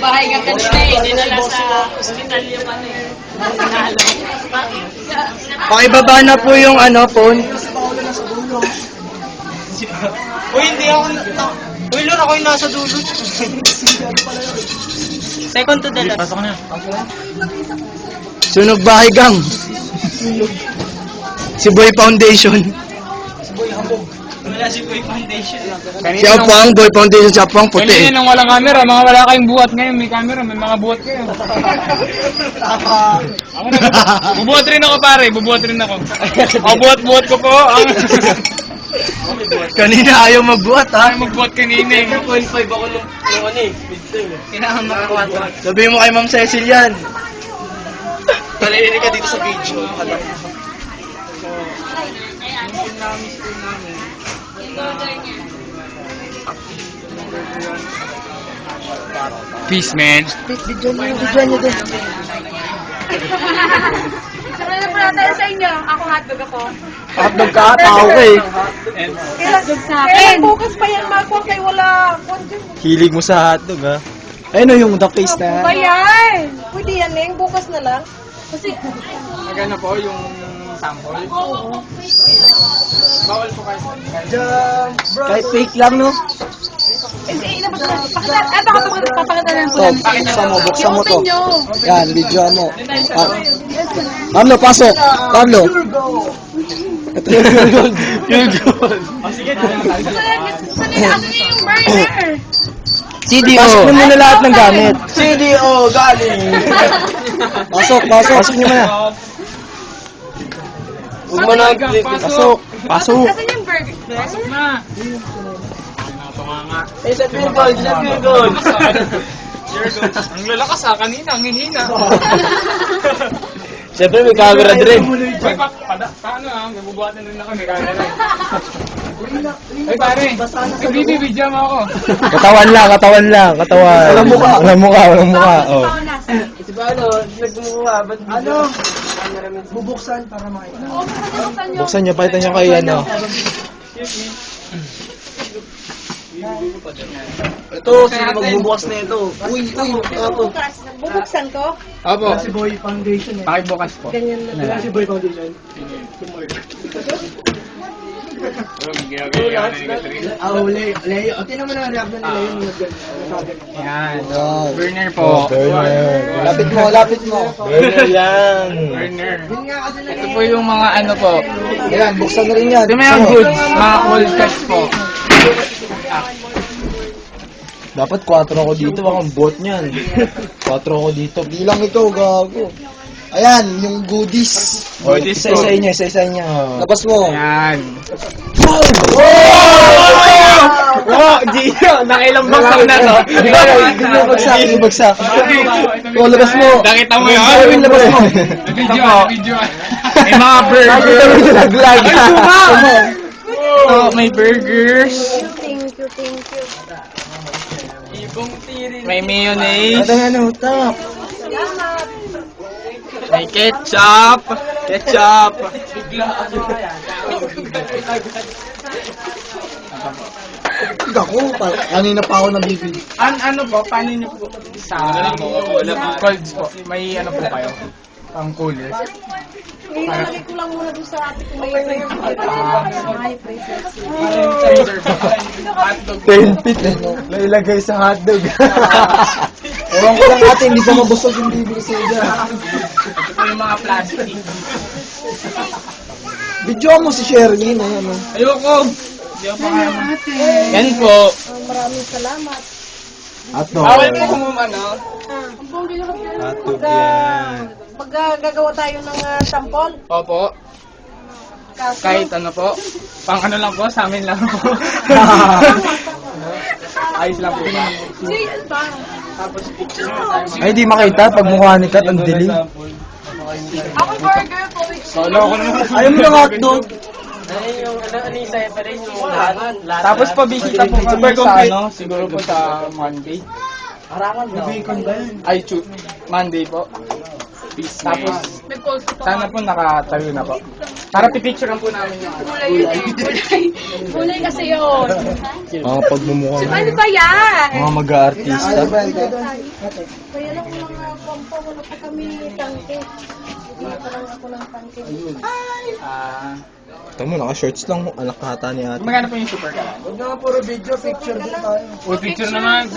Bahay ka catch na eh, dinala sa hospital yung ano eh. Pakibaba na po yung ano, phone. Uy, hindi ako Uy, Lord, ako yung nasa dulo. Second to the left. Pasok na. Sunog bahay gang. Si Boy Foundation. Wala si Boy Foundation. Si Apang, Boy Foundation, si Apang, puti. Kanina nang walang camera, mga wala kayong buhat. Ngayon may camera, may mga buhat kayo. Ako na, bubuhat rin ako pare, bubuhat rin ako. O, buhat-buhat ko po. Kanina ayaw magbuhat ha. Ay, magbuhat kanina eh. 2.5 ako nung ano eh. Kailangan makakuha. Sabihin mo kay Ma'am Cecil yan. Kalili ka dito sa video. Peace, man. Video nyo din. Sarap na pala tayo sa inyo. Ako hotdog ako. Hotdog ka, tao ka eh. Hotdog sa akin. Bukas pa yan, Marco, kay wala. Hilig mo sa hotdog ha. Ayun o yung the face na. Ba yan? Pwede yan, Neng. Bukas na lang. Kasi, Maganda po yung sample. Bawal po kayo. Kahit fake lang no. ilabas ko. Papakita lang po So, lang. buksan mo to. I-open nyo. Yan, video mo. Pablo, pasok. Pablo. Ito yung gold. Yung gold. Ano yung burner? CDO. Pasok nyo muna lahat ng gamit. CDO, galing. Pasok. Pasok nyo muna. Huwag mo na. Pasok. Pasok. Asan yung burger? Pasok na. Yung gold. Ang lalakas ha, kanina, ang hihina. Siyempre may camera din. Paano ha, mabubuhatan rin ako, may camera. Ay pare, nagbibidyo mo ako. Katawan lang. Walang mukha. Oh. Ito ba ano? Nagmumukha. Ba't ano? Bubuksan para makita. Buksan nyo. Buksan nyo, pakita nyo kayo ano. Ito, sino magbubukas na ito? Uy, ako. Bubuksan ko? Opo. Si Boy Foundation eh. Pakibukas po. Ganyan lang. Si Boy Foundation. Leo. Tingnan mo na ang reaction ni Leo. Yan. Wow. Burner po. Lapit mo. Burner yan. Burner. Ito po yung mga ano po. Ayan, buksan na rin yan. Ito may ang goods, mga cold cuts po. Dapat 4 ako dito, baka bot niyan. 4 ako dito. Bilang ito, gago. Ayan, yung goodies. Goodies po. Isa-isa inyo. Labas mo. Yan. Oh, Gio, nakailang baksak na to. Hindi mo bagsak. O, labas mo. Nakita mo yun? Ayun, labas mo. Video. May mga burgers. Nakita mo yung naglag. Oh, may burgers. Thank you. May mayonnaise. Ano, tap. Salamat. May ketchup. Ako, kanina pa ako nabibig. Ano po? Paano nyo po? Sa colds po. May ano po kayo? Pang cooler. Ilalagay ko lang muna doon sa ate ko. May places. 10 feet eh. Nailagay sa hotdog. Ewan ko lang ate, hindi ko mabusog yung bibig sa dyan. Ito po yung mga plastic. Video mo si Sherlyn, ano. Ayoko. Hindi ako kaya. Yan po. Maraming salamat. Hotdog. Bawal po kung ano. Ang bonggi lahat yan. Hotdog yan. Pag gagawa tayo ng sampol, Opo. kaso, Kahit ano po. Pang ano lang po, sa amin lang po. Ayos lang po. Sige, ano ba? Ay, di makita pag mukha ni Kat, ang dilim. Ako burger po. Solo ko naman. Ayaw mo ng hotdog. Ayun yung ano yung sa'yo pa rin yung lahat. Tapos pabisita po kami sa ano, siguro po sa Monday. Harangan daw. Bacon ba yan? Ay, Monday po. Tapos, sana po nakatayo na po. Para pipicturean po namin yung Kulay yun eh. Kulay kasi yun. Mga pagmumukha Ano ba yan? mga mag-aartista. Kaya lang mga pampa, wala pa kami tangke. Hindi pa lang ako ng tangke. Ito mo, naka-shorts lang. Anak kata ni ate. Magkano po yung super ka? Huwag na puro video, picture din tayo. Picture naman.